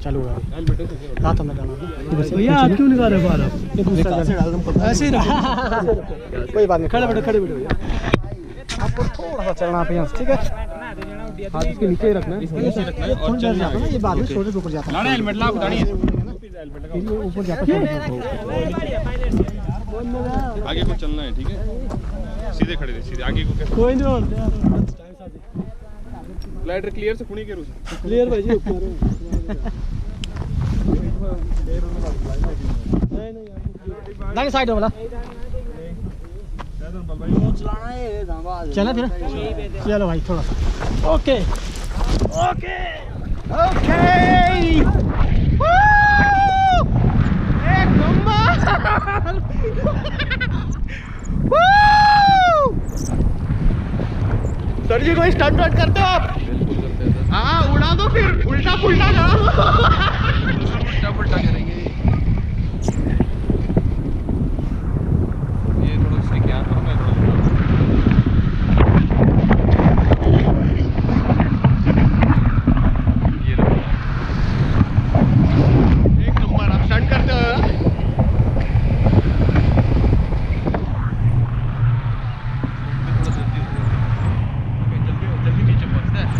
चालू हो रहा था मैं भैया आप क्यों निकाल रहे बाहर आप? ये दूसरा कैसे डाल दूं ऐसे ही रखो। कोई बात नहीं खड़े बैठो खड़े बैठो भैया। आपको थोड़ा सा चलना पे ठीक है हाथ इसके नीचे ही रखना है थोड़ी देर जाता ना ये बाद में छोटे ऊपर जाता है हेलमेट ला उठानी है ऊपर जाता है आगे को चलना है ठीक है सीधे खड़े रहे सीधे आगे को कैसे कोई नहीं ग्लाइडर क्लियर से खुणी के रूस क्लियर भाई जी नहीं साइड वाला चला फिर चलो भाई थोड़ा सा ओके ओके ओके एक नंबर सर जी कोई स्टंट वंट करते हो आप? हाँ उड़ा दो फिर उल्टा पुल्टा करो उल्टा पुल्टा करेंगे ये थोड़ा सा क्या करो मैं ये लो एक नंबर आप स्टंट करते हो जल्दी नीचे पहुंचता है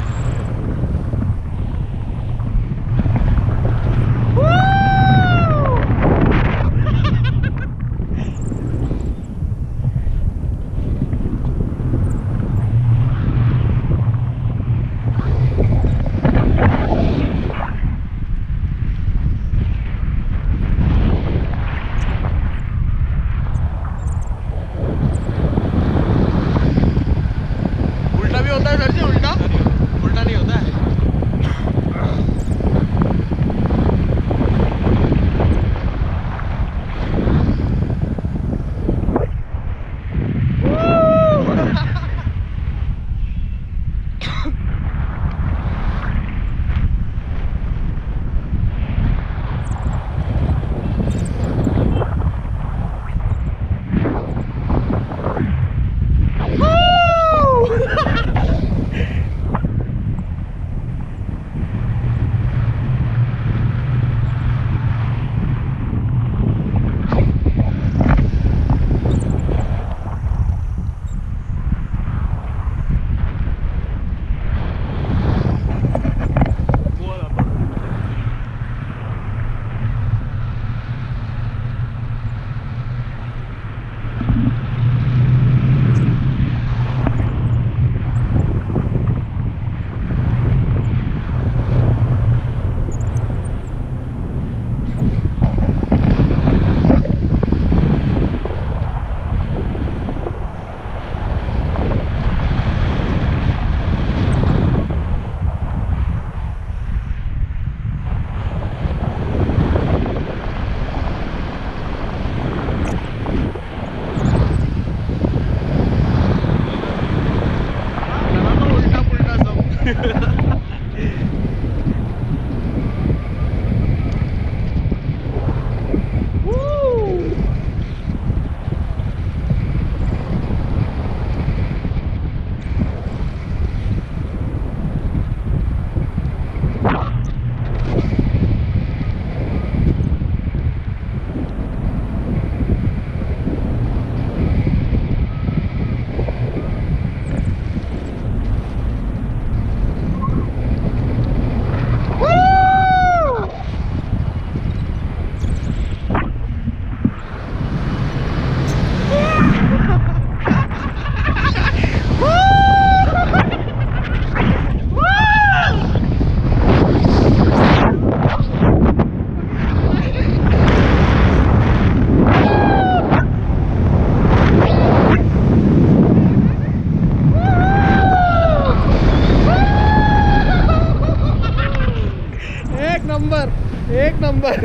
एक नंबर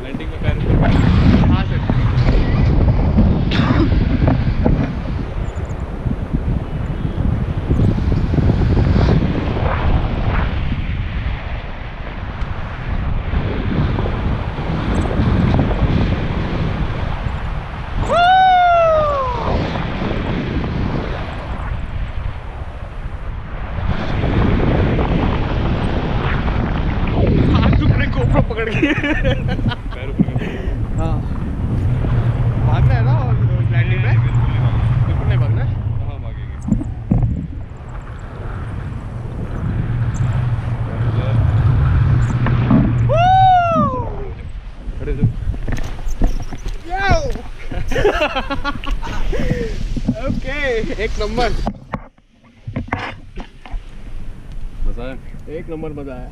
लैंडिंग में पैर हाँ सर गोप्रो पकड़ के पैर ऊपर कर। हाँ भागना है ना लैंडिंग में, बिल्कुल नहीं भागना है। कहाँ भागेंगे? खड़े हो। ओके एक नंबर, मजा है। एक नंबर मजा आया।